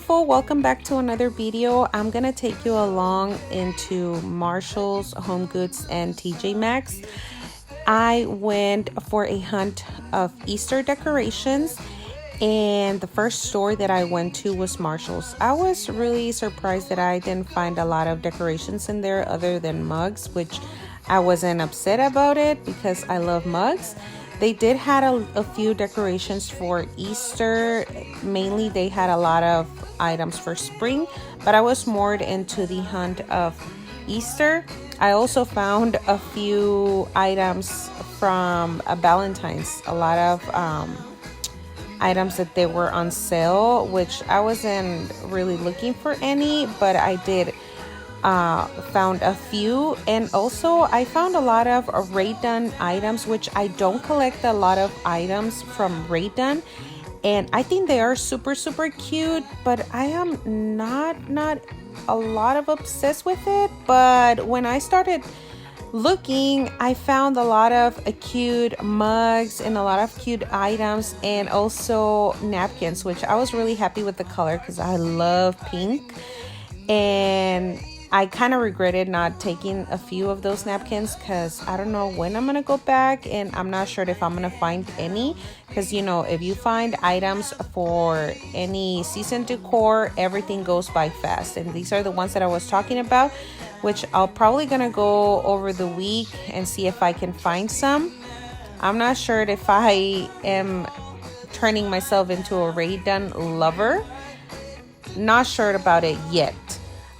beautiful, welcome back to another video. I'm gonna take you along into Marshall's, HomeGoods, and T.J.Maxx. I went for a hunt of Easter decorations, and the first store that I went to was Marshall's. I was really surprised that I didn't find a lot of decorations in there other than mugs, which I wasn't upset about it because I love mugs. They did had a few decorations for Easter. Mainly they had a lot of items for spring, but I was more into the hunt of Easter. I also found a few items from VALENTINE'S, a lot of items that they were on sale, which I wasn't really looking for any, but I did found a few. And also I found a lot of Rae Dunn items, which I don't collect a lot of items from Rae Dunn, and I think they are super cute, but I am not a lot of obsessed with it. But when I started looking, I found a lot of cute mugs and a lot of cute items, and also napkins, which I was really happy with the color because I love pink. And I kind of regretted not taking a few of those napkins because I don't know when I'm gonna go back, and I'm not sure if I'm gonna find any, because you know, if you find items for any season decor, everything goes by fast. And these are the ones that I was talking about, which I'll probably gonna go over the week and see if I can find some. I'm not sure if I am turning myself into a Rae Dunn lover. Not sure about it yet.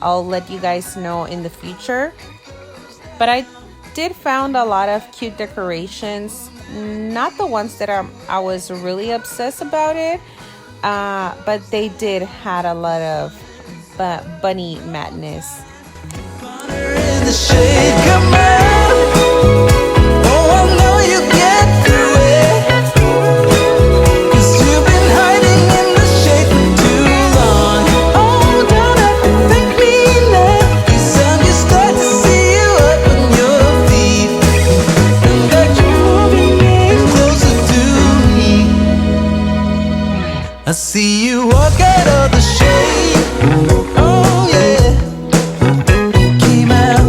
I'll let you guys know in the future. But I did found a lot of cute decorations. Not the ones that I was really obsessed about it. But they did had a lot of bunny madness. I see you walk out of the shade. Oh yeah, came out.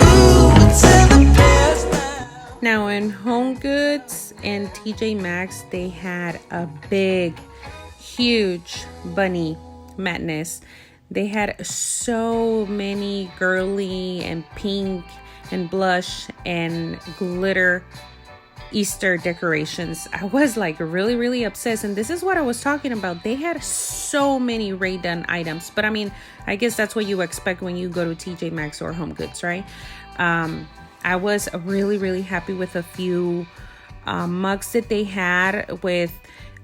Ooh, it's in the past Now in HomeGoods and T.J.Maxx, they had a big, huge bunny madness. They had so many girly and pink and blush and glitter Easter decorations. I was like really obsessed, and this is what I was talking about. They had so many Rae Dunn items, but I mean, I guess that's what you expect when you go to TJ Maxx or HomeGoods, right? I was really happy with a few mugs that they had with,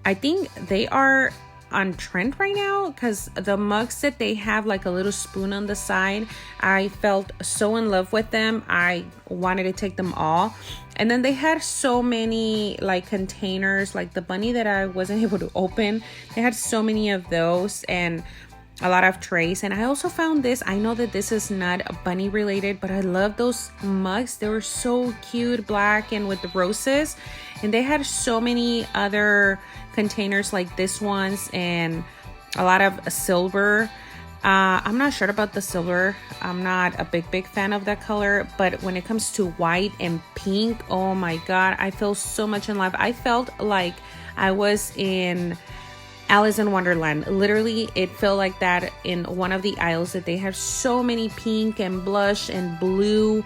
I think they are on trend right now, because the mugs that they have like a little spoon on the side, I felt so in love with them. I wanted to take them all. And then they had so many like containers, like the bunny that I wasn't able to open. They had so many of those and a lot of trays. And I also found this. I know that this is not bunny related, but I love those mugs. They were so cute, black and with the roses. And they had so many other containers like this ones, and a lot of silver. I'm not sure about the silver. I'm not a big fan of that color, but when it comes to white and pink, oh my god, I feel so much in love. I felt like I was in Alice in Wonderland. Literally, it felt like that in one of the aisles, that they have so many pink and blush and blue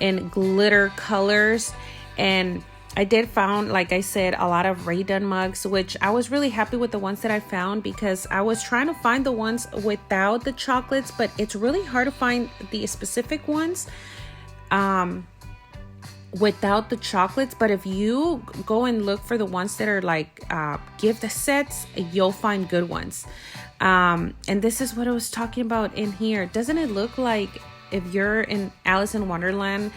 and glitter colors. And I did found, like I said, a lot of Rae Dunn mugs, which I was really happy with the ones that I found, because I was trying to find the ones without the chocolates, but it's really hard to find the specific ones without the chocolates. But if you go and look for the ones that are like gift sets, you'll find good ones. And this is what I was talking about in here. Doesn't it look like if you're in Alice in Wonderland?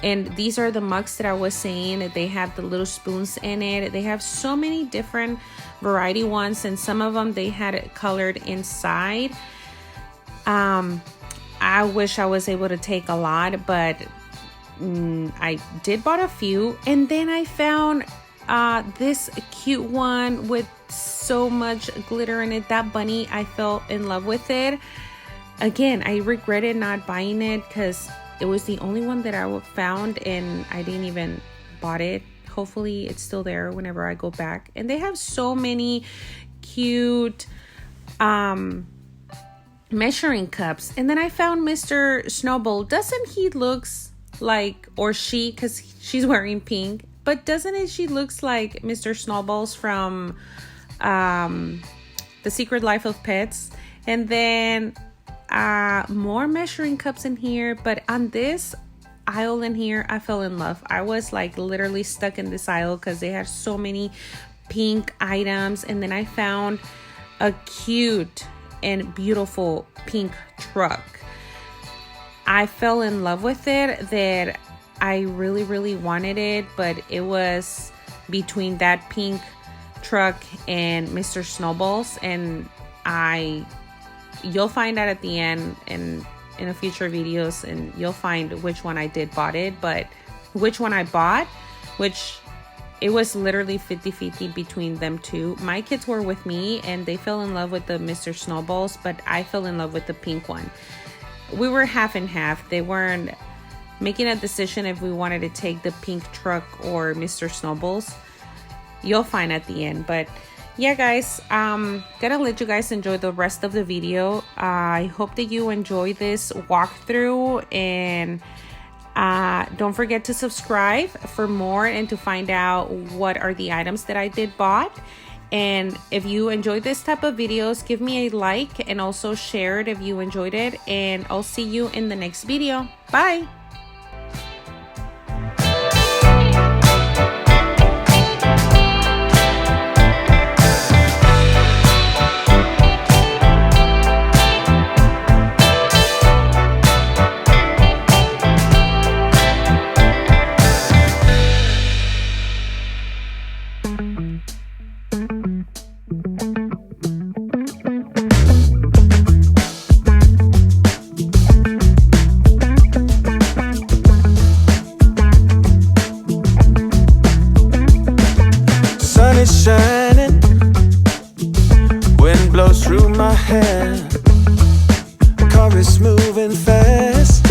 And these are the mugs that I was saying. They have the little spoons in it. They have so many different variety ones, and some of them they had it colored inside. I wish I was able to take a lot, but I did bought a few. And then I found this cute one with so much glitter in it. That bunny, I fell in love with it. Again, I regretted not buying it because it was the only one that I found and I didn't even bought it. Hopefully it's still there whenever I go back. And they have so many cute measuring cups. And then I found Mr. Snowball. Doesn't he looks like, or she, because she's wearing pink, but doesn't it, she looks like Mr. Snowballs from The Secret Life of Pets. And then more measuring cups in here, but on this aisle in here, I fell in love. I was like literally stuck in this aisle because they had so many pink items. And then I found a cute and beautiful pink truck. I fell in love with it, that I really wanted it, but it was between that pink truck and Mr. Snowballs. And you'll find out at the end and in a future videos, and you'll find which one I did bought it, but which one I bought, which it was literally 50-50 between them two. My kids were with me and they fell in love with the Mr. Snowballs, but I fell in love with the pink one. We were half and half. They weren't making a decision if we wanted to take the pink truck or Mr. Snowballs. You'll find at the end. But yeah, guys, gonna let you guys enjoy the rest of the video. I hope that you enjoy this walkthrough, and don't forget to subscribe for more and to find out what are the items that I did bought. And if you enjoyed this type of videos, give me a like and also share it if you enjoyed it. And I'll see you in the next video. Bye. Is shining, wind blows through my hair, car is moving fast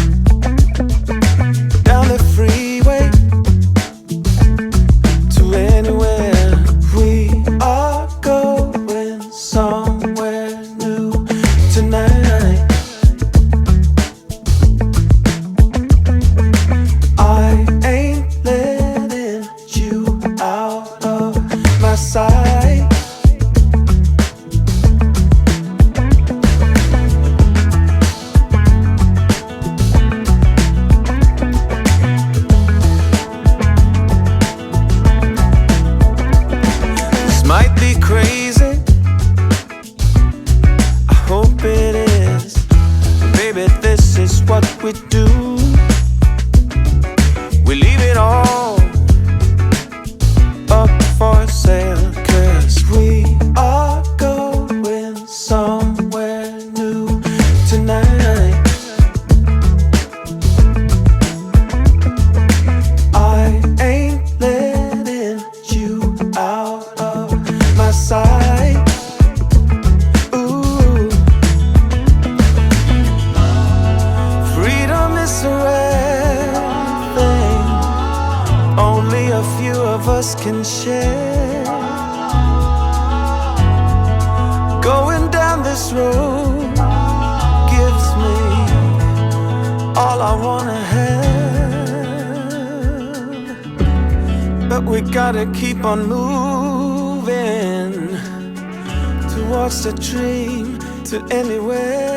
down the freeway to anywhere. We are going somewhere new tonight. I ain't letting you out of my sight. This might be crazy, I hope it is. Baby, this is what we do. We leave it all up for sale, 'cause we are going somewhere new tonight. I ain't letting you out of my sight. Ooh, freedom is a rare thing, only a few of us can share. Going down this road gives me all I wanna have, but we gotta keep on moving towards the dream, to anywhere.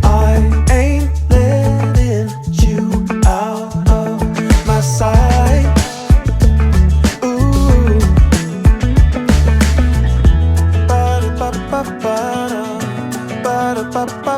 I ba ba.